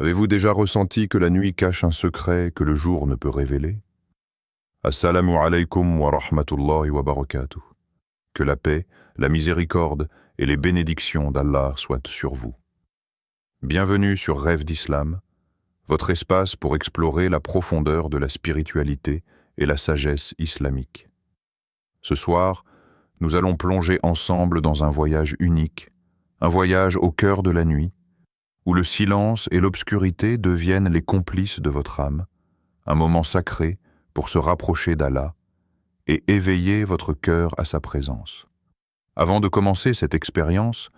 Avez-vous déjà ressenti que la nuit cache un secret que le jour ne peut révéler? Assalamu alaykum wa rahmatullahi wa barakatuh. Que la paix, la miséricorde et les bénédictions d'Allah soient sur vous. Bienvenue sur Rêve d'Islam, votre espace pour explorer la profondeur de la spiritualité et la sagesse islamique. Ce soir, nous allons plonger ensemble dans un voyage unique, un voyage au cœur de la nuit, où le silence et l'obscurité deviennent les complices de votre âme, un moment sacré pour se rapprocher d'Allah et éveiller votre cœur à sa présence. Avant de commencer cette expérience,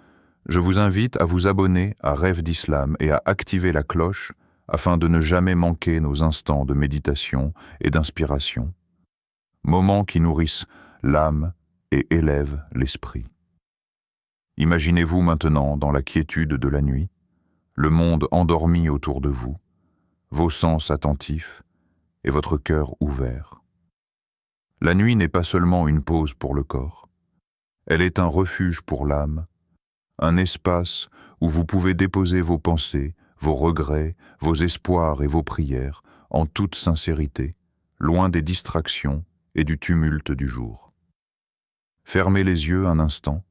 je vous invite à vous abonner à Rêve d'Islam et à activer la cloche afin de ne jamais manquer nos instants de méditation et d'inspiration, moments qui nourrissent l'âme et élèvent l'esprit. Imaginez-vous maintenant dans la quiétude de la nuit, le monde endormi autour de vous, vos sens attentifs et votre cœur ouvert. La nuit n'est pas seulement une pause pour le corps, elle est un refuge pour l'âme, un espace où vous pouvez déposer vos pensées, vos regrets, vos espoirs et vos prières en toute sincérité, loin des distractions et du tumulte du jour. Fermez les yeux un instant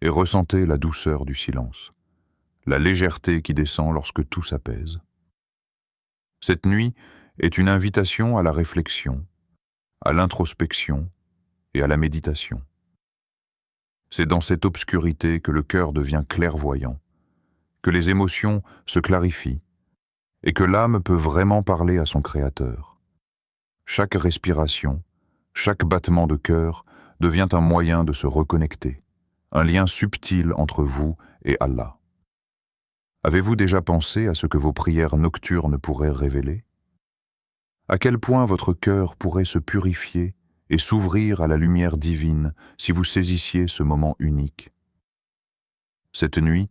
et ressentez la douceur du silence, la légèreté qui descend lorsque tout s'apaise. Cette nuit est une invitation à la réflexion, à l'introspection et à la méditation. C'est dans cette obscurité que le cœur devient clairvoyant, que les émotions se clarifient et que l'âme peut vraiment parler à son Créateur. Chaque respiration, chaque battement de cœur devient un moyen de se reconnecter, un lien subtil entre vous et Allah. Avez-vous déjà pensé à ce que vos prières nocturnes pourraient révéler? À quel point votre cœur pourrait se purifier et s'ouvrir à la lumière divine si vous saisissiez ce moment unique? Cette nuit,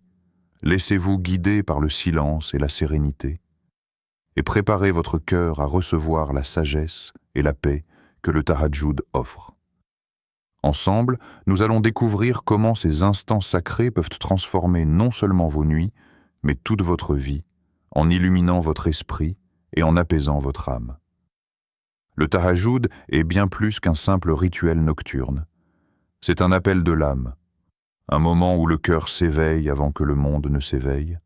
laissez-vous guider par le silence et la sérénité, et préparez votre cœur à recevoir la sagesse et la paix que le Tahajjud offre. Ensemble, nous allons découvrir comment ces instants sacrés peuvent transformer non seulement vos nuits, mais toute votre vie, en illuminant votre esprit et en apaisant votre âme. Le Tahajjud est bien plus qu'un simple rituel nocturne. C'est un appel de l'âme, un moment où le cœur s'éveille avant que le monde ne s'éveille,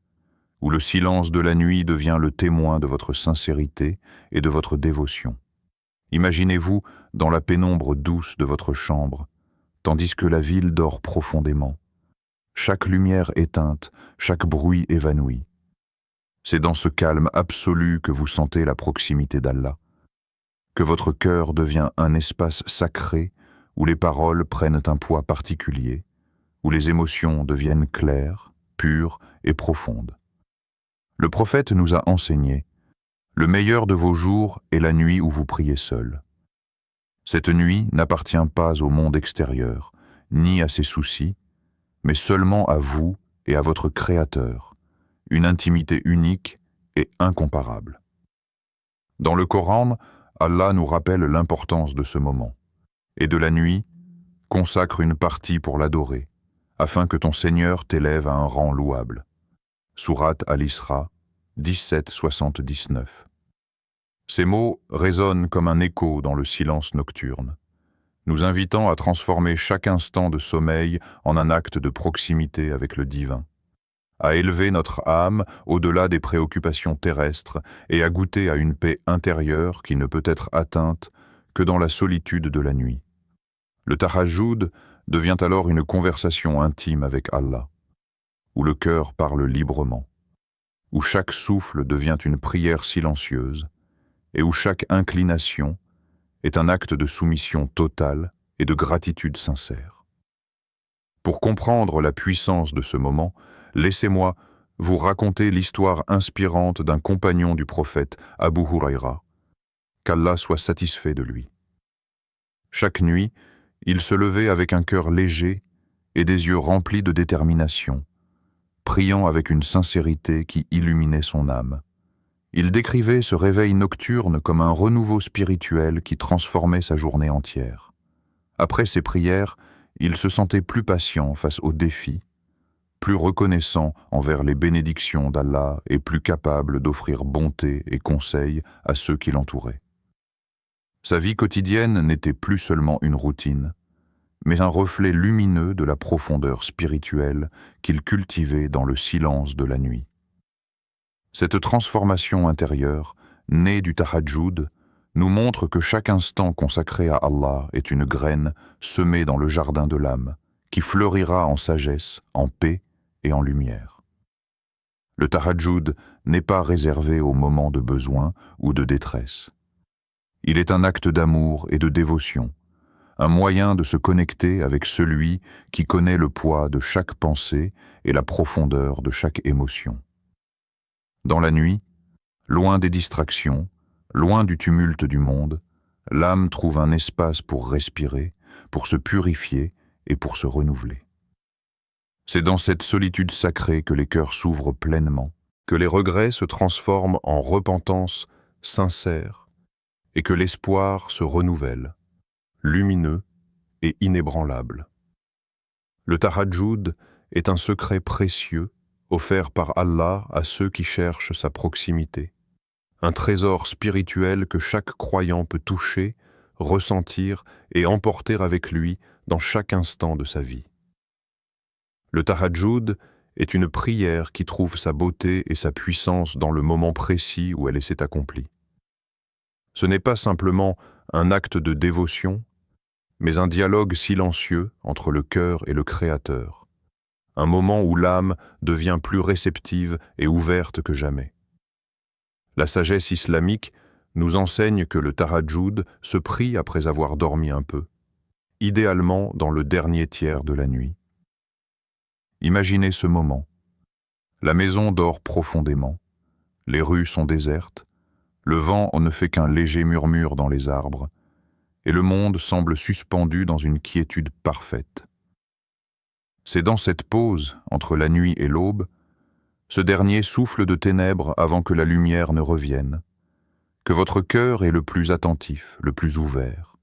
où le silence de la nuit devient le témoin de votre sincérité et de votre dévotion. Imaginez-vous dans la pénombre douce de votre chambre, tandis que la ville dort profondément, chaque lumière éteinte, chaque bruit évanoui. C'est dans ce calme absolu que vous sentez la proximité d'Allah, que votre cœur devient un espace sacré où les paroles prennent un poids particulier, où les émotions deviennent claires, pures et profondes. Le prophète nous a enseigné: le meilleur de vos jours est la nuit où vous priez seul. Cette nuit n'appartient pas au monde extérieur, ni à ses soucis, mais seulement à vous et à votre Créateur, une intimité unique et incomparable. Dans le Coran, Allah nous rappelle l'importance de ce moment, et de la nuit, consacre une partie pour l'adorer, afin que ton Seigneur t'élève à un rang louable. Sourate Al-Isra, 17-79. Ces mots résonnent comme un écho dans le silence nocturne, nous invitant à transformer chaque instant de sommeil en un acte de proximité avec le divin, à élever notre âme au-delà des préoccupations terrestres et à goûter à une paix intérieure qui ne peut être atteinte que dans la solitude de la nuit. Le Tahajjud devient alors une conversation intime avec Allah, où le cœur parle librement, où chaque souffle devient une prière silencieuse et où chaque inclination est un acte de soumission totale et de gratitude sincère. Pour comprendre la puissance de ce moment, laissez-moi vous raconter l'histoire inspirante d'un compagnon du prophète, Abu Huraïra, qu'Allah soit satisfait de lui. Chaque nuit, il se levait avec un cœur léger et des yeux remplis de détermination, priant avec une sincérité qui illuminait son âme. Il décrivait ce réveil nocturne comme un renouveau spirituel qui transformait sa journée entière. Après ses prières, il se sentait plus patient face aux défis, plus reconnaissant envers les bénédictions d'Allah et plus capable d'offrir bonté et conseil à ceux qui l'entouraient. Sa vie quotidienne n'était plus seulement une routine, mais un reflet lumineux de la profondeur spirituelle qu'il cultivait dans le silence de la nuit. Cette transformation intérieure, née du tahajjud, nous montre que chaque instant consacré à Allah est une graine semée dans le jardin de l'âme, qui fleurira en sagesse, en paix et en lumière. Le tahajjud n'est pas réservé aux moments de besoin ou de détresse. Il est un acte d'amour et de dévotion, un moyen de se connecter avec celui qui connaît le poids de chaque pensée et la profondeur de chaque émotion. Dans la nuit, loin des distractions, loin du tumulte du monde, l'âme trouve un espace pour respirer, pour se purifier et pour se renouveler. C'est dans cette solitude sacrée que les cœurs s'ouvrent pleinement, que les regrets se transforment en repentance sincère et que l'espoir se renouvelle, lumineux et inébranlable. Le tahajjud est un secret précieux offert par Allah à ceux qui cherchent sa proximité, un trésor spirituel que chaque croyant peut toucher, ressentir et emporter avec lui dans chaque instant de sa vie. Le tahajjud est une prière qui trouve sa beauté et sa puissance dans le moment précis où elle s'est accomplie. Ce n'est pas simplement un acte de dévotion, mais un dialogue silencieux entre le cœur et le Créateur, un moment où l'âme devient plus réceptive et ouverte que jamais. La sagesse islamique nous enseigne que le tahajjud se prie après avoir dormi un peu, idéalement dans le dernier tiers de la nuit. Imaginez ce moment. La maison dort profondément, les rues sont désertes, le vent ne fait qu'un léger murmure dans les arbres, et le monde semble suspendu dans une quiétude parfaite. C'est dans cette pause, entre la nuit et l'aube, ce dernier souffle de ténèbres avant que la lumière ne revienne, que votre cœur est le plus attentif, le plus ouvert,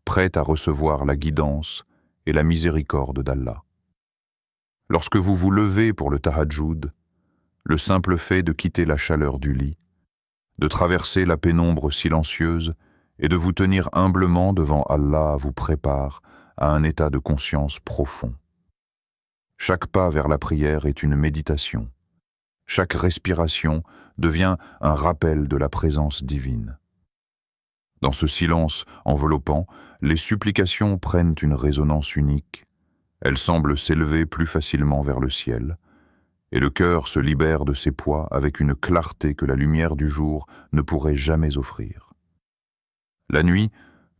prêt à recevoir la guidance et la miséricorde d'Allah. Lorsque vous vous levez pour le tahajjud, le simple fait de quitter la chaleur du lit, de traverser la pénombre silencieuse et de vous tenir humblement devant Allah vous prépare à un état de conscience profond. Chaque pas vers la prière est une méditation. Chaque respiration devient un rappel de la présence divine. Dans ce silence enveloppant, les supplications prennent une résonance unique. Elles semblent s'élever plus facilement vers le ciel, et le cœur se libère de ses poids avec une clarté que la lumière du jour ne pourrait jamais offrir. La nuit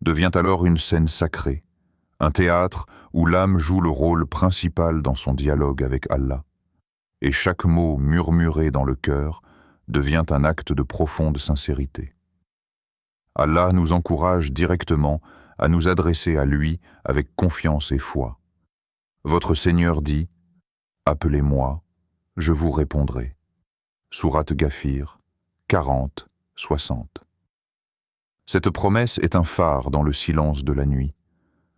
devient alors une scène sacrée, un théâtre où l'âme joue le rôle principal dans son dialogue avec Allah, et chaque mot murmuré dans le cœur devient un acte de profonde sincérité. Allah nous encourage directement à nous adresser à lui avec confiance et foi. Votre Seigneur dit « Appelez-moi, je vous répondrai » Sourate Ghafir 40, 60. Cette promesse est un phare dans le silence de la nuit,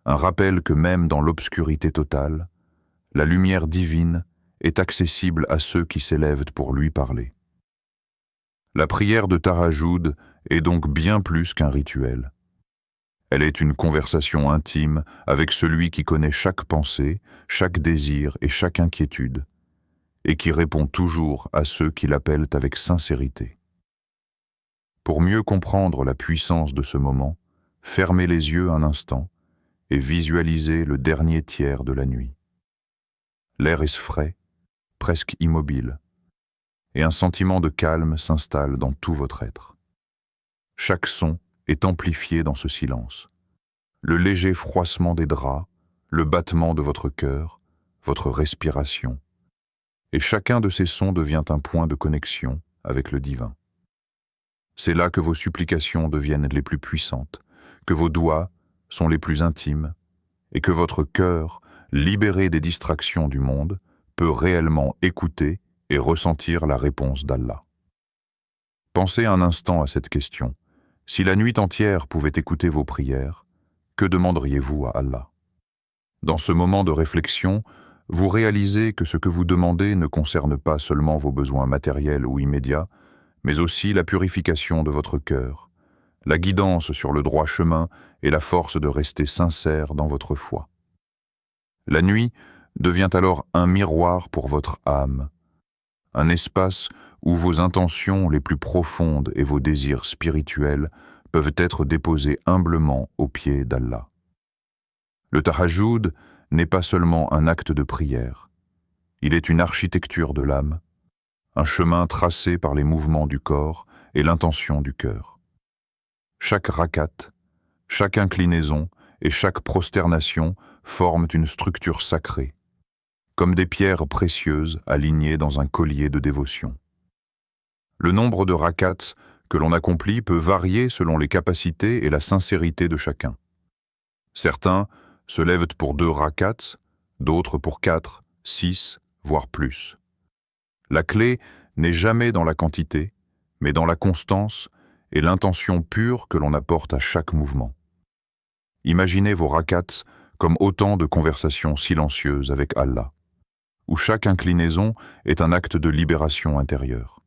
un rappel que même dans l'obscurité totale, la lumière divine est accessible à ceux qui s'élèvent pour lui parler. La prière de tahajjud est donc bien plus qu'un rituel. Elle est une conversation intime avec celui qui connaît chaque pensée, chaque désir et chaque inquiétude, et qui répond toujours à ceux qui l'appellent avec sincérité. Pour mieux comprendre la puissance de ce moment, fermez les yeux un instant et visualisez le dernier tiers de la nuit. L'air est frais, presque immobile, et un sentiment de calme s'installe dans tout votre être. Chaque son est amplifié dans ce silence. Le léger froissement des draps, le battement de votre cœur, votre respiration, et chacun de ces sons devient un point de connexion avec le divin. C'est là que vos supplications deviennent les plus puissantes, que vos doigts sont les plus intimes, et que votre cœur, libéré des distractions du monde, peut réellement écouter et ressentir la réponse d'Allah. Pensez un instant à cette question. Si la nuit entière pouvait écouter vos prières, que demanderiez-vous à Allah? Dans ce moment de réflexion, vous réalisez que ce que vous demandez ne concerne pas seulement vos besoins matériels ou immédiats, mais aussi la purification de votre cœur, la guidance sur le droit chemin et la force de rester sincère dans votre foi. La nuit devient alors un miroir pour votre âme, un espace où vos intentions les plus profondes et vos désirs spirituels peuvent être déposés humblement aux pieds d'Allah. Le tahajjud n'est pas seulement un acte de prière, il est une architecture de l'âme, un chemin tracé par les mouvements du corps et l'intention du cœur. Chaque rakat, chaque inclinaison et chaque prosternation forment une structure sacrée, comme des pierres précieuses alignées dans un collier de dévotion. Le nombre de rakats que l'on accomplit peut varier selon les capacités et la sincérité de chacun. Certains se lèvent pour 2 rakats, d'autres pour 4, 6, voire plus. La clé n'est jamais dans la quantité, mais dans la constance et l'intention pure que l'on apporte à chaque mouvement. Imaginez vos rakats comme autant de conversations silencieuses avec Allah, où chaque inclinaison est un acte de libération intérieure.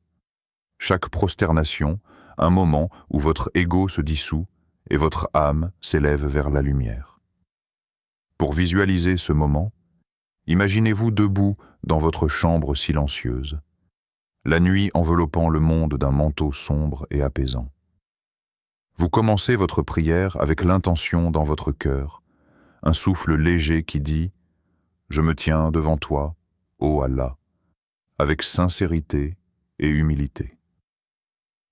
Chaque prosternation, un moment où votre ego se dissout et votre âme s'élève vers la lumière. Pour visualiser ce moment, imaginez-vous debout dans votre chambre silencieuse, la nuit enveloppant le monde d'un manteau sombre et apaisant. Vous commencez votre prière avec l'intention dans votre cœur, un souffle léger qui dit « Je me tiens devant toi, ô Allah », avec sincérité et humilité.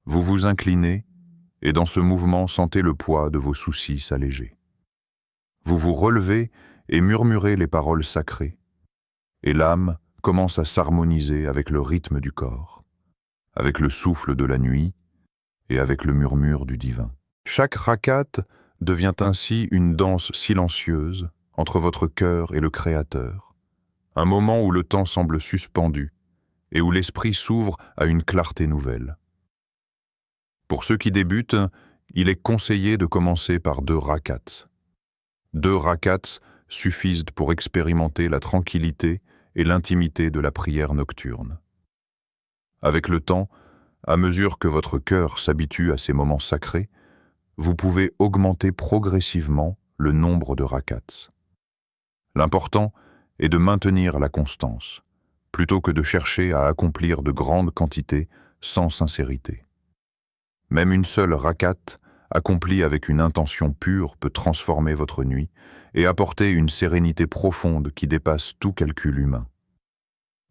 Vous vous inclinez et dans ce mouvement sentez le poids de vos soucis s'alléger. Vous vous relevez et murmurez les paroles sacrées, et l'âme commence à s'harmoniser avec le rythme du corps, avec le souffle de la nuit et avec le murmure du divin. Chaque rakat devient ainsi une danse silencieuse entre votre cœur et le Créateur, un moment où le temps semble suspendu et où l'esprit s'ouvre à une clarté nouvelle. Pour ceux qui débutent, il est conseillé de commencer par 2 rakats. 2 rakats suffisent pour expérimenter la tranquillité et l'intimité de la prière nocturne. Avec le temps, à mesure que votre cœur s'habitue à ces moments sacrés, vous pouvez augmenter progressivement le nombre de rakats. L'important est de maintenir la constance, plutôt que de chercher à accomplir de grandes quantités sans sincérité. Même une seule rakat accomplie avec une intention pure peut transformer votre nuit et apporter une sérénité profonde qui dépasse tout calcul humain.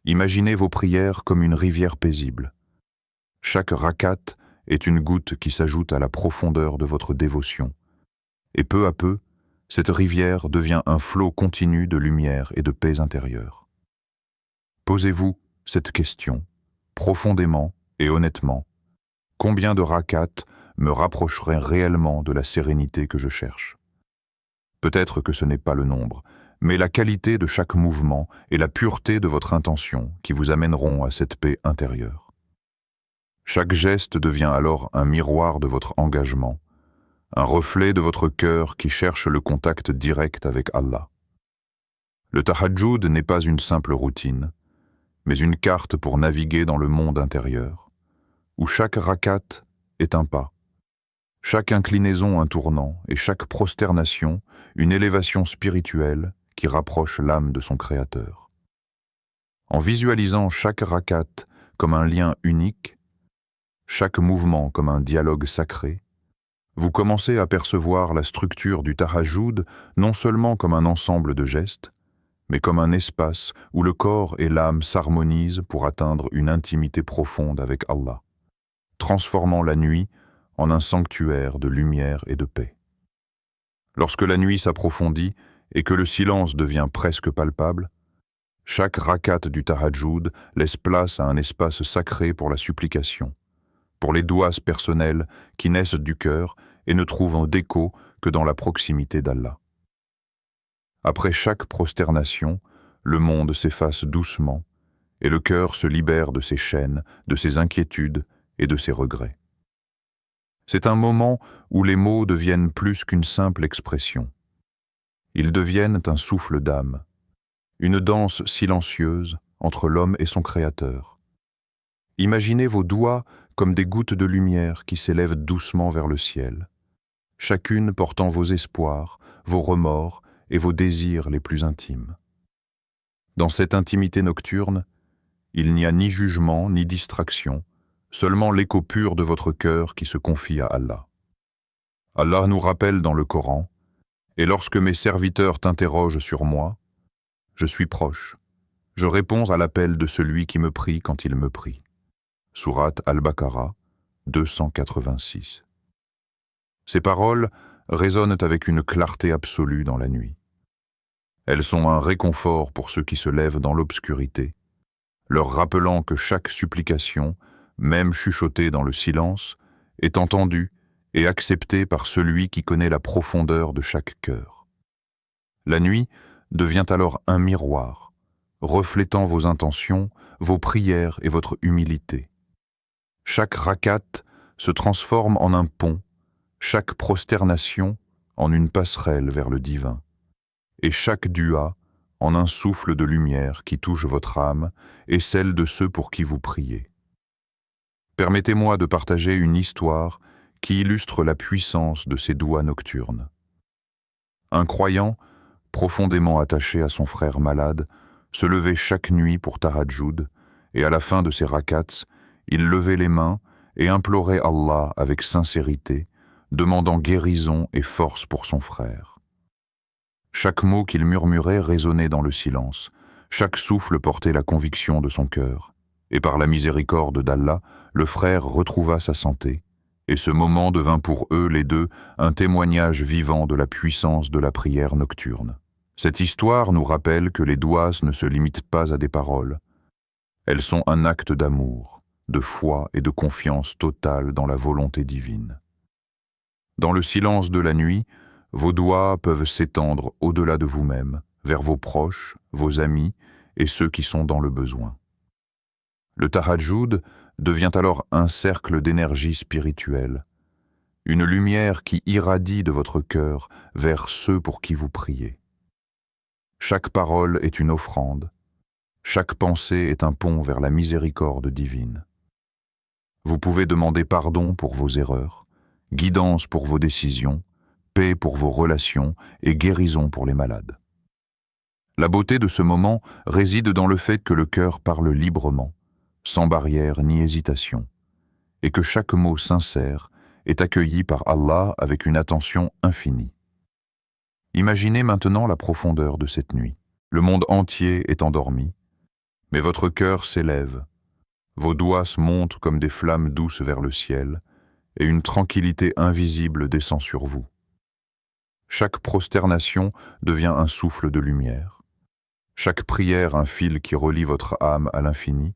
Imaginez vos prières comme une rivière paisible. Chaque rakat est une goutte qui s'ajoute à la profondeur de votre dévotion. Et peu à peu, cette rivière devient un flot continu de lumière et de paix intérieure. Posez-vous cette question, profondément et honnêtement. Combien de rakats me rapprocherait réellement de la sérénité que je cherche? Peut-être que ce n'est pas le nombre, mais la qualité de chaque mouvement et la pureté de votre intention qui vous amèneront à cette paix intérieure. Chaque geste devient alors un miroir de votre engagement, un reflet de votre cœur qui cherche le contact direct avec Allah. Le tahajjud n'est pas une simple routine, mais une carte pour naviguer dans le monde intérieur, où chaque rakat est un pas, chaque inclinaison un tournant et chaque prosternation une élévation spirituelle qui rapproche l'âme de son Créateur. En visualisant chaque rakat comme un lien unique, chaque mouvement comme un dialogue sacré, vous commencez à percevoir la structure du tahajjud non seulement comme un ensemble de gestes, mais comme un espace où le corps et l'âme s'harmonisent pour atteindre une intimité profonde avec Allah, transformant la nuit en un sanctuaire de lumière et de paix. Lorsque la nuit s'approfondit et que le silence devient presque palpable, chaque rakat du tahajjud laisse place à un espace sacré pour la supplication, pour les douas personnelles qui naissent du cœur et ne trouvent d'écho que dans la proximité d'Allah. Après chaque prosternation, le monde s'efface doucement et le cœur se libère de ses chaînes, de ses inquiétudes et de ses regrets. C'est un moment où les mots deviennent plus qu'une simple expression. Ils deviennent un souffle d'âme, une danse silencieuse entre l'homme et son Créateur. Imaginez vos doigts comme des gouttes de lumière qui s'élèvent doucement vers le ciel, chacune portant vos espoirs, vos remords et vos désirs les plus intimes. Dans cette intimité nocturne, il n'y a ni jugement ni distraction, seulement l'écho pur de votre cœur qui se confie à Allah. Allah nous rappelle dans le Coran, « Et lorsque mes serviteurs t'interrogent sur moi, je suis proche. Je réponds à l'appel de celui qui me prie quand il me prie. » Sourate Al-Baqarah, 286. Ces paroles résonnent avec une clarté absolue dans la nuit. Elles sont un réconfort pour ceux qui se lèvent dans l'obscurité, leur rappelant que chaque supplication, même chuchotée dans le silence, est entendue et acceptée par celui qui connaît la profondeur de chaque cœur. La nuit devient alors un miroir, reflétant vos intentions, vos prières et votre humilité. Chaque rakat se transforme en un pont, chaque prosternation en une passerelle vers le divin, et chaque dua en un souffle de lumière qui touche votre âme et celle de ceux pour qui vous priez. Permettez-moi de partager une histoire qui illustre la puissance de ces doigts nocturnes. Un croyant, profondément attaché à son frère malade, se levait chaque nuit pour Tahajjud, et à la fin de ses rakats, il levait les mains et implorait Allah avec sincérité, demandant guérison et force pour son frère. Chaque mot qu'il murmurait résonnait dans le silence, chaque souffle portait la conviction de son cœur, et par la miséricorde d'Allah, le frère retrouva sa santé, et ce moment devint pour eux les deux un témoignage vivant de la puissance de la prière nocturne. Cette histoire nous rappelle que les doigts ne se limitent pas à des paroles. Elles sont un acte d'amour, de foi et de confiance totale dans la volonté divine. Dans le silence de la nuit, vos doigts peuvent s'étendre au-delà de vous-même, vers vos proches, vos amis et ceux qui sont dans le besoin. Le tahajjud devient alors un cercle d'énergie spirituelle, une lumière qui irradie de votre cœur vers ceux pour qui vous priez. Chaque parole est une offrande, chaque pensée est un pont vers la miséricorde divine. Vous pouvez demander pardon pour vos erreurs, guidance pour vos décisions, paix pour vos relations et guérison pour les malades. La beauté de ce moment réside dans le fait que le cœur parle librement, sans barrière ni hésitation, et que chaque mot sincère est accueilli par Allah avec une attention infinie. Imaginez maintenant la profondeur de cette nuit. Le monde entier est endormi, mais votre cœur s'élève, vos doigts montent comme des flammes douces vers le ciel, et une tranquillité invisible descend sur vous. Chaque prosternation devient un souffle de lumière, chaque prière un fil qui relie votre âme à l'infini,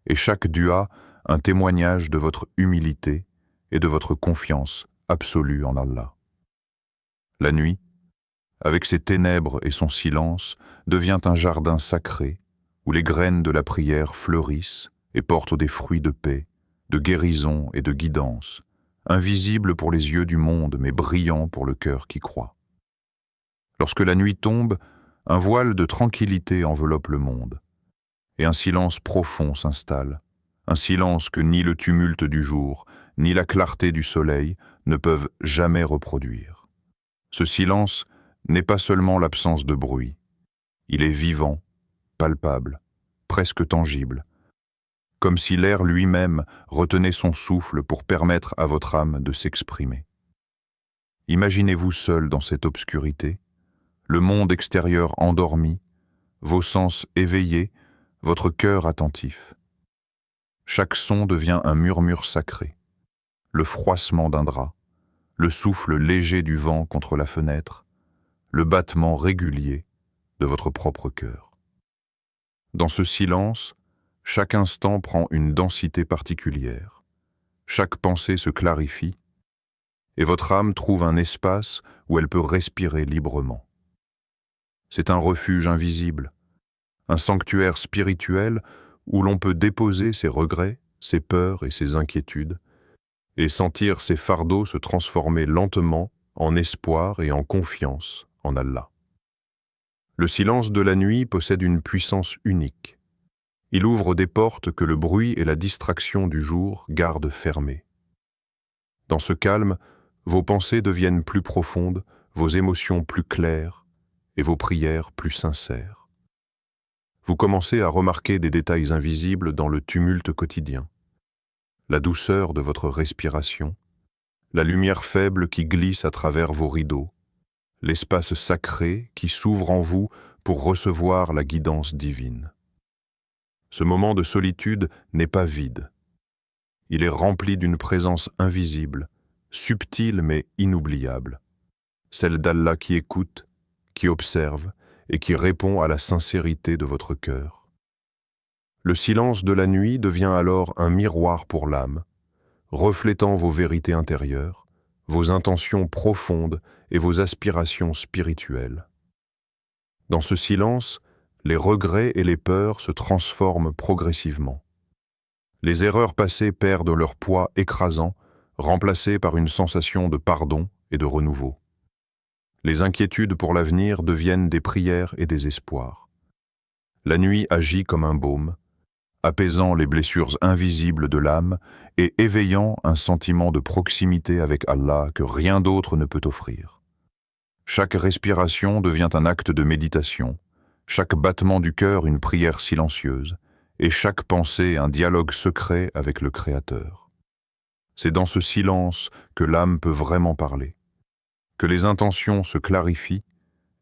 et chaque dua un témoignage de votre humilité et de votre confiance absolue en Allah. La nuit, avec ses ténèbres et son silence, devient un jardin sacré où les graines de la prière fleurissent et portent des fruits de paix, de guérison et de guidance, invisibles pour les yeux du monde mais brillants pour le cœur qui croit. Lorsque la nuit tombe, un voile de tranquillité enveloppe le monde, et un silence profond s'installe, un silence que ni le tumulte du jour, ni la clarté du soleil ne peuvent jamais reproduire. Ce silence n'est pas seulement l'absence de bruit, il est vivant, palpable, presque tangible, comme si l'air lui-même retenait son souffle pour permettre à votre âme de s'exprimer. Imaginez-vous seul dans cette obscurité, le monde extérieur endormi, vos sens éveillés, votre cœur attentif. Chaque son devient un murmure sacré, le froissement d'un drap, le souffle léger du vent contre la fenêtre, le battement régulier de votre propre cœur. Dans ce silence, chaque instant prend une densité particulière, chaque pensée se clarifie, et votre âme trouve un espace où elle peut respirer librement. C'est un refuge invisible, un sanctuaire spirituel où l'on peut déposer ses regrets, ses peurs et ses inquiétudes, et sentir ses fardeaux se transformer lentement en espoir et en confiance en Allah. Le silence de la nuit possède une puissance unique. Il ouvre des portes que le bruit et la distraction du jour gardent fermées. Dans ce calme, vos pensées deviennent plus profondes, vos émotions plus claires et vos prières plus sincères. Vous commencez à remarquer des détails invisibles dans le tumulte quotidien. La douceur de votre respiration, la lumière faible qui glisse à travers vos rideaux, l'espace sacré qui s'ouvre en vous pour recevoir la guidance divine. Ce moment de solitude n'est pas vide. Il est rempli d'une présence invisible, subtile mais inoubliable, celle d'Allah qui écoute, qui observe et qui répond à la sincérité de votre cœur. Le silence de la nuit devient alors un miroir pour l'âme, reflétant vos vérités intérieures, vos intentions profondes et vos aspirations spirituelles. Dans ce silence, les regrets et les peurs se transforment progressivement. Les erreurs passées perdent leur poids écrasant, remplacées par une sensation de pardon et de renouveau. Les inquiétudes pour l'avenir deviennent des prières et des espoirs. La nuit agit comme un baume, apaisant les blessures invisibles de l'âme et éveillant un sentiment de proximité avec Allah que rien d'autre ne peut offrir. Chaque respiration devient un acte de méditation, chaque battement du cœur une prière silencieuse, et chaque pensée un dialogue secret avec le Créateur. C'est dans ce silence que l'âme peut vraiment parler, que les intentions se clarifient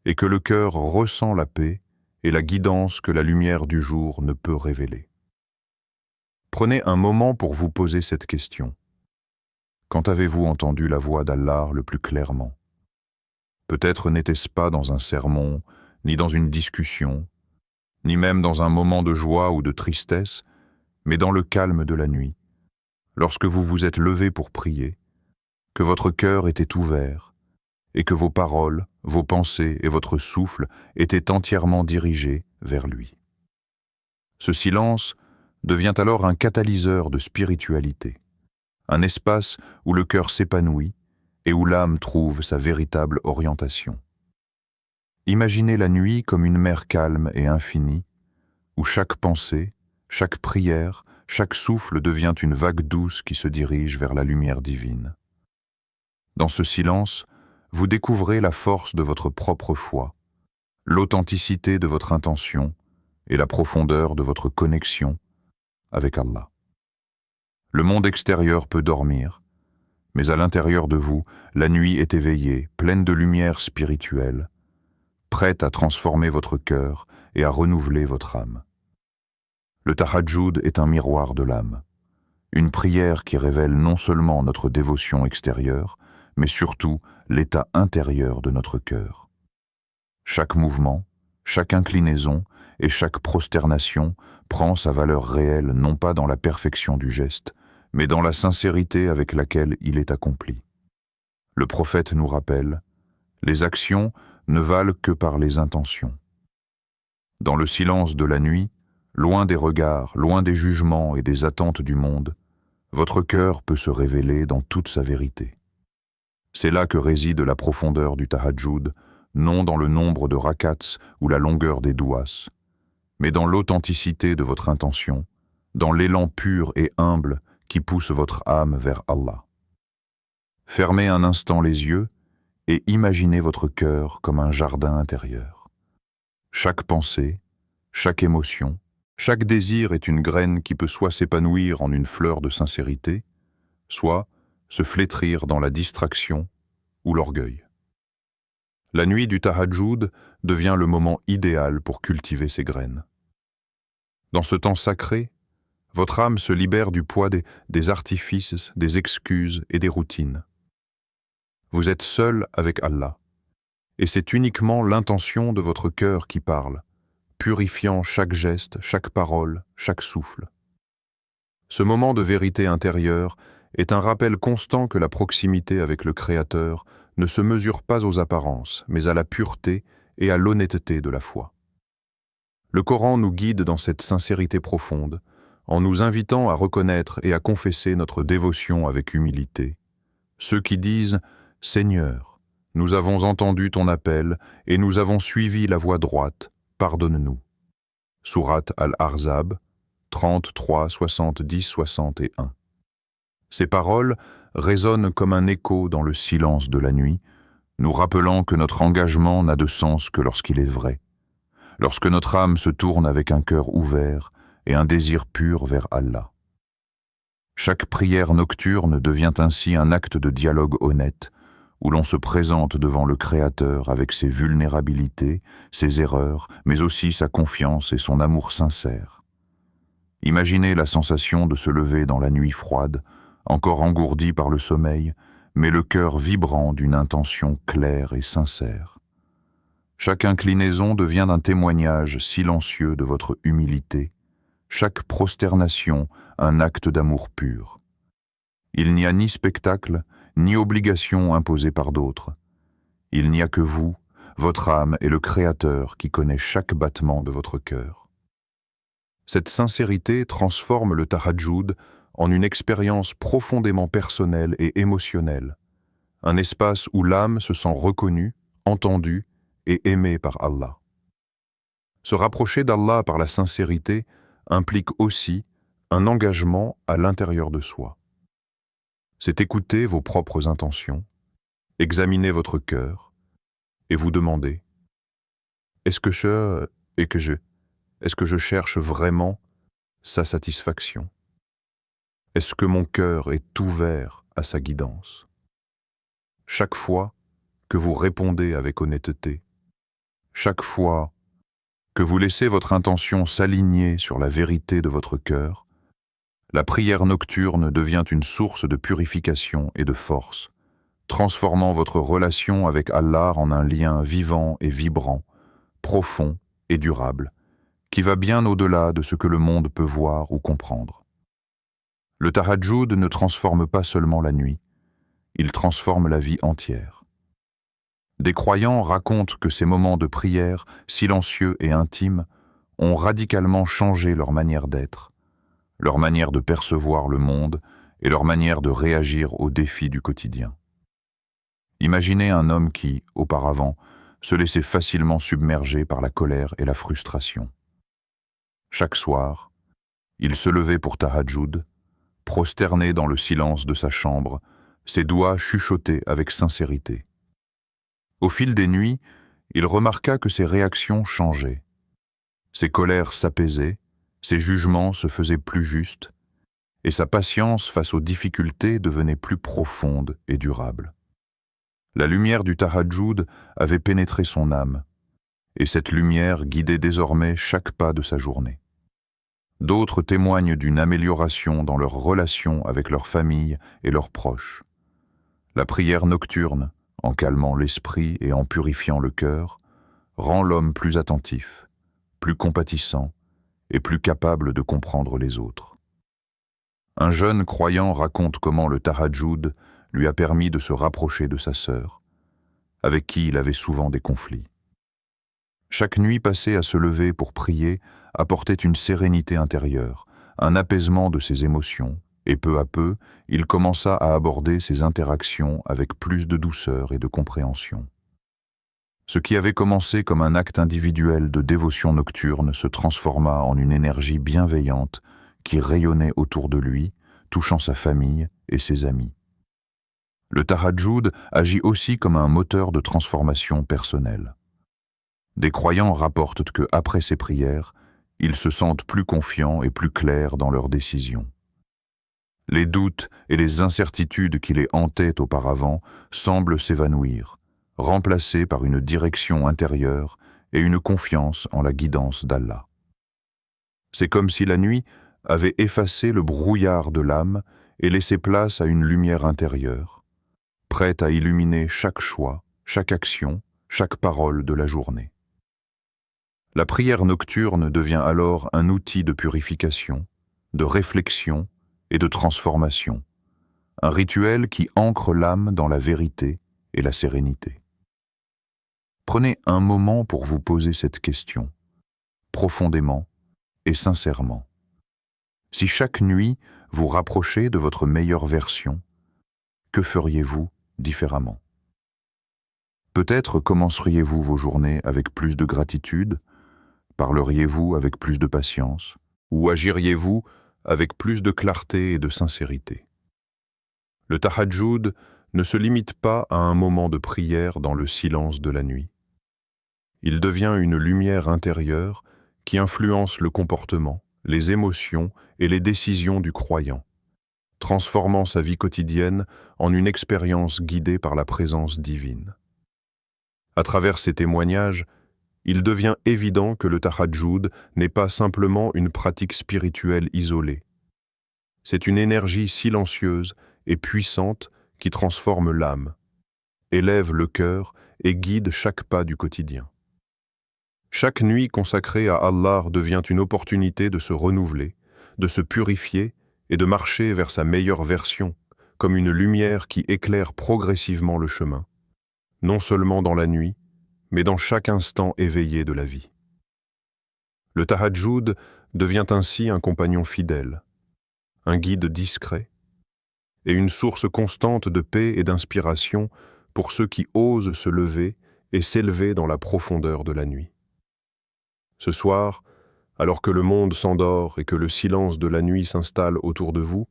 et que le cœur ressent la paix et la guidance que la lumière du jour ne peut révéler. Prenez un moment pour vous poser cette question. Quand avez-vous entendu la voix d'Allah le plus clairement? Peut-être n'était-ce pas dans un sermon, ni dans une discussion, ni même dans un moment de joie ou de tristesse, mais dans le calme de la nuit, lorsque vous vous êtes levé pour prier, que votre cœur était ouvert, et que vos paroles, vos pensées et votre souffle étaient entièrement dirigés vers lui. Ce silence devient alors un catalyseur de spiritualité, un espace où le cœur s'épanouit et où l'âme trouve sa véritable orientation. Imaginez la nuit comme une mer calme et infinie, où chaque pensée, chaque prière, chaque souffle devient une vague douce qui se dirige vers la lumière divine. Dans ce silence, vous découvrez la force de votre propre foi, l'authenticité de votre intention et la profondeur de votre connexion avec Allah. Le monde extérieur peut dormir, mais à l'intérieur de vous, la nuit est éveillée, pleine de lumière spirituelle, prête à transformer votre cœur et à renouveler votre âme. Le tahajjud est un miroir de l'âme, une prière qui révèle non seulement notre dévotion extérieure, mais surtout l'état intérieur de notre cœur. Chaque mouvement, chaque inclinaison et chaque prosternation prend sa valeur réelle non pas dans la perfection du geste, mais dans la sincérité avec laquelle il est accompli. Le prophète nous rappelle, les actions ne valent que par les intentions. Dans le silence de la nuit, loin des regards, loin des jugements et des attentes du monde, votre cœur peut se révéler dans toute sa vérité. C'est là que réside la profondeur du tahajjud, non dans le nombre de rakats ou la longueur des douas, mais dans l'authenticité de votre intention, dans l'élan pur et humble qui pousse votre âme vers Allah. Fermez un instant les yeux et imaginez votre cœur comme un jardin intérieur. Chaque pensée, chaque émotion, chaque désir est une graine qui peut soit s'épanouir en une fleur de sincérité, soit se flétrir dans la distraction ou l'orgueil. La nuit du tahajjud devient le moment idéal pour cultiver ces graines. Dans ce temps sacré, votre âme se libère du poids des artifices, des excuses et des routines. Vous êtes seul avec Allah, et c'est uniquement l'intention de votre cœur qui parle, purifiant chaque geste, chaque parole, chaque souffle. Ce moment de vérité intérieure est un rappel constant que la proximité avec le Créateur ne se mesure pas aux apparences, mais à la pureté et à l'honnêteté de la foi. Le Coran nous guide dans cette sincérité profonde, en nous invitant à reconnaître et à confesser notre dévotion avec humilité. Ceux qui disent « Seigneur, Nous avons entendu ton appel et nous avons suivi la voie droite. Pardonne-nous. Sourate Al-Ahzab, 33, 70, 61. Ces paroles résonnent comme un écho dans le silence de la nuit, nous rappelant que notre engagement n'a de sens que lorsqu'il est vrai, lorsque notre âme se tourne avec un cœur ouvert et un désir pur vers Allah. Chaque prière nocturne devient ainsi un acte de dialogue honnête, où l'on se présente devant le Créateur avec ses vulnérabilités, ses erreurs, mais aussi sa confiance et son amour sincère. Imaginez la sensation de se lever dans la nuit froide, encore engourdi par le sommeil, mais le cœur vibrant d'une intention claire et sincère. Chaque inclinaison devient un témoignage silencieux de votre humilité, chaque prosternation un acte d'amour pur. Il n'y a ni spectacle, ni obligation imposée par d'autres. Il n'y a que vous, votre âme et le Créateur qui connaît chaque battement de votre cœur. Cette sincérité transforme le tahajjud en une expérience profondément personnelle et émotionnelle, un espace où l'âme se sent reconnue, entendue et aimée par Allah. Se rapprocher d'Allah par la sincérité implique aussi un engagement à l'intérieur de soi. C'est écouter vos propres intentions, examiner votre cœur et vous demander est-ce que je cherche vraiment sa satisfaction? Est-ce que mon cœur est ouvert à sa guidance? Chaque fois que vous répondez avec honnêteté, chaque fois que vous laissez votre intention s'aligner sur la vérité de votre cœur, la prière nocturne devient une source de purification et de force, transformant votre relation avec Allah en un lien vivant et vibrant, profond et durable, qui va bien au-delà de ce que le monde peut voir ou comprendre. Le tahajjud ne transforme pas seulement la nuit, il transforme la vie entière. Des croyants racontent que ces moments de prière, silencieux et intimes, ont radicalement changé leur manière d'être, leur manière de percevoir le monde et leur manière de réagir aux défis du quotidien. Imaginez un homme qui, auparavant, se laissait facilement submerger par la colère et la frustration. Chaque soir, il se levait pour tahajjud, prosterné dans le silence de sa chambre, ses doigts chuchotaient avec sincérité. Au fil des nuits, il remarqua que ses réactions changeaient. Ses colères s'apaisaient, ses jugements se faisaient plus justes, et sa patience face aux difficultés devenait plus profonde et durable. La lumière du tahajjud avait pénétré son âme, et cette lumière guidait désormais chaque pas de sa journée. D'autres témoignent d'une amélioration dans leurs relations avec leur famille et leurs proches. La prière nocturne, en calmant l'esprit et en purifiant le cœur, rend l'homme plus attentif, plus compatissant et plus capable de comprendre les autres. Un jeune croyant raconte comment le tahajjud lui a permis de se rapprocher de sa sœur, avec qui il avait souvent des conflits. Chaque nuit passée à se lever pour prier apportait une sérénité intérieure, un apaisement de ses émotions, et peu à peu, il commença à aborder ses interactions avec plus de douceur et de compréhension. Ce qui avait commencé comme un acte individuel de dévotion nocturne se transforma en une énergie bienveillante qui rayonnait autour de lui, touchant sa famille et ses amis. Le tahajjud agit aussi comme un moteur de transformation personnelle. Des croyants rapportent que, après ces prières, ils se sentent plus confiants et plus clairs dans leurs décisions. Les doutes et les incertitudes qui les hantaient auparavant semblent s'évanouir, remplacés par une direction intérieure et une confiance en la guidance d'Allah. C'est comme si la nuit avait effacé le brouillard de l'âme et laissé place à une lumière intérieure, prête à illuminer chaque choix, chaque action, chaque parole de la journée. La prière nocturne devient alors un outil de purification, de réflexion et de transformation, un rituel qui ancre l'âme dans la vérité et la sérénité. Prenez un moment pour vous poser cette question, profondément et sincèrement. Si chaque nuit vous rapprochez de votre meilleure version, que feriez-vous différemment ? Peut-être commenceriez-vous vos journées avec plus de gratitude, parleriez-vous avec plus de patience, ou agiriez-vous avec plus de clarté et de sincérité. Le tahajjud ne se limite pas à un moment de prière dans le silence de la nuit. Il devient une lumière intérieure qui influence le comportement, les émotions et les décisions du croyant, transformant sa vie quotidienne en une expérience guidée par la présence divine. À travers ces témoignages, il devient évident que le tahajjud n'est pas simplement une pratique spirituelle isolée. C'est une énergie silencieuse et puissante qui transforme l'âme, élève le cœur et guide chaque pas du quotidien. Chaque nuit consacrée à Allah devient une opportunité de se renouveler, de se purifier et de marcher vers sa meilleure version, comme une lumière qui éclaire progressivement le chemin, non seulement dans la nuit, mais dans chaque instant éveillé de la vie. Le tahajjud devient ainsi un compagnon fidèle, un guide discret et une source constante de paix et d'inspiration pour ceux qui osent se lever et s'élever dans la profondeur de la nuit. Ce soir, alors que le monde s'endort et que le silence de la nuit s'installe autour de vous,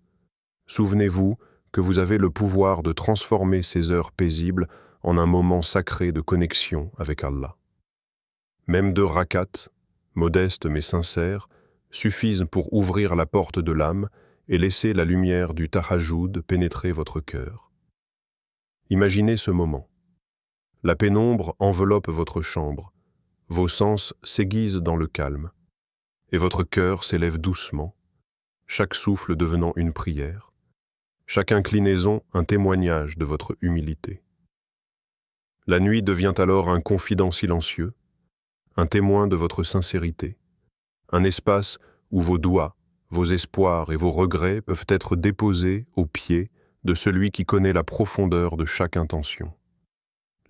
souvenez-vous que vous avez le pouvoir de transformer ces heures paisibles en un moment sacré de connexion avec Allah. Même 2 rakats, modestes mais sincères, suffisent pour ouvrir la porte de l'âme et laisser la lumière du tahajjud pénétrer votre cœur. Imaginez ce moment. La pénombre enveloppe votre chambre, vos sens s'aiguisent dans le calme, et votre cœur s'élève doucement, chaque souffle devenant une prière, chaque inclinaison un témoignage de votre humilité. La nuit devient alors un confident silencieux, un témoin de votre sincérité, un espace où vos doigts, vos espoirs et vos regrets peuvent être déposés aux pieds de celui qui connaît la profondeur de chaque intention.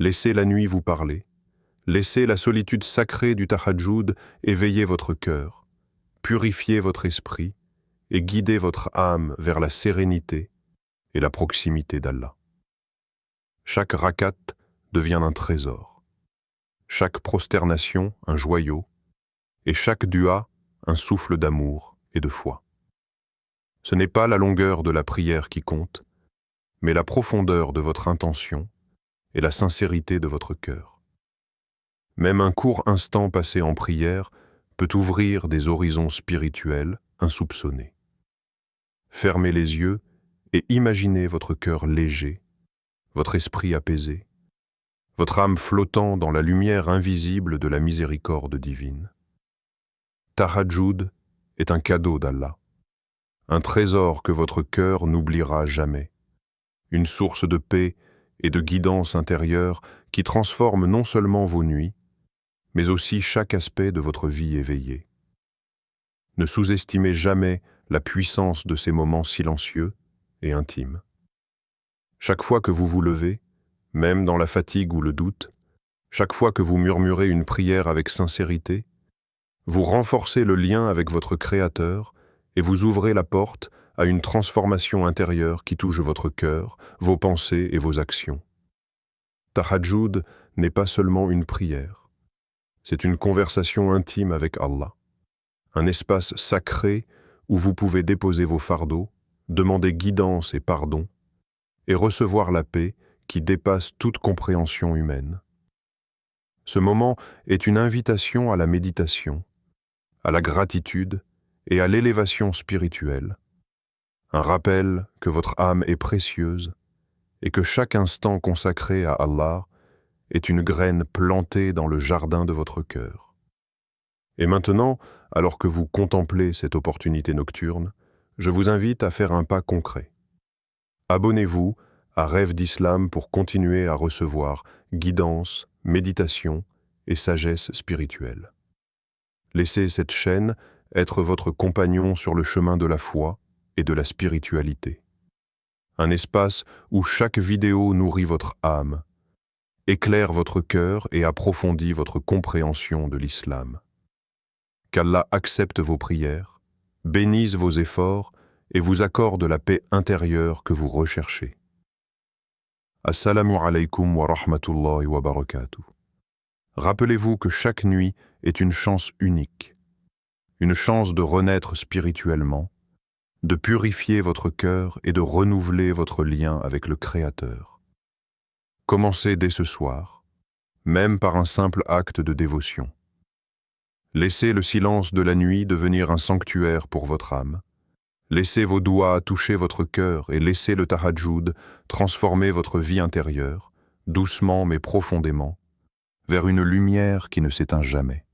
Laissez la nuit vous parler, laissez la solitude sacrée du tahajjud éveiller votre cœur, purifier votre esprit et guider votre âme vers la sérénité et la proximité d'Allah. Chaque rakat devient un trésor, chaque prosternation un joyau et chaque dua un souffle d'amour et de foi. Ce n'est pas la longueur de la prière qui compte, mais la profondeur de votre intention et la sincérité de votre cœur. Même un court instant passé en prière peut ouvrir des horizons spirituels insoupçonnés. Fermez les yeux et imaginez votre cœur léger, votre esprit apaisé, votre âme flottant dans la lumière invisible de la miséricorde divine. Tahajjud est un cadeau d'Allah, un trésor que votre cœur n'oubliera jamais, une source de paix et de guidance intérieure qui transforme non seulement vos nuits, mais aussi chaque aspect de votre vie éveillée. Ne sous-estimez jamais la puissance de ces moments silencieux et intimes. Chaque fois que vous vous levez, même dans la fatigue ou le doute, chaque fois que vous murmurez une prière avec sincérité, vous renforcez le lien avec votre Créateur et vous ouvrez la porte à une transformation intérieure qui touche votre cœur, vos pensées et vos actions. Tahajjud n'est pas seulement une prière, c'est une conversation intime avec Allah, un espace sacré où vous pouvez déposer vos fardeaux, demander guidance et pardon, et recevoir la paix qui dépasse toute compréhension humaine. Ce moment est une invitation à la méditation, à la gratitude et à l'élévation spirituelle, un rappel que votre âme est précieuse et que chaque instant consacré à Allah est une graine plantée dans le jardin de votre cœur. Et maintenant, alors que vous contemplez cette opportunité nocturne, je vous invite à faire un pas concret. Abonnez-vous à Rêve d'Islam pour continuer à recevoir guidance, méditation et sagesse spirituelle. Laissez cette chaîne être votre compagnon sur le chemin de la foi et de la spiritualité. Un espace où chaque vidéo nourrit votre âme, éclaire votre cœur et approfondit votre compréhension de l'islam. Qu'Allah accepte vos prières, bénisse vos efforts et vous accorde la paix intérieure que vous recherchez. Assalamu alaykum wa rahmatullahi wa barakatuh. Rappelez-vous que chaque nuit est une chance unique, une chance de renaître spirituellement, de purifier votre cœur et de renouveler votre lien avec le Créateur. Commencez dès ce soir, même par un simple acte de dévotion. Laissez le silence de la nuit devenir un sanctuaire pour votre âme. Laissez vos doigts toucher votre cœur et laissez le tahajjud transformer votre vie intérieure, doucement mais profondément, vers une lumière qui ne s'éteint jamais.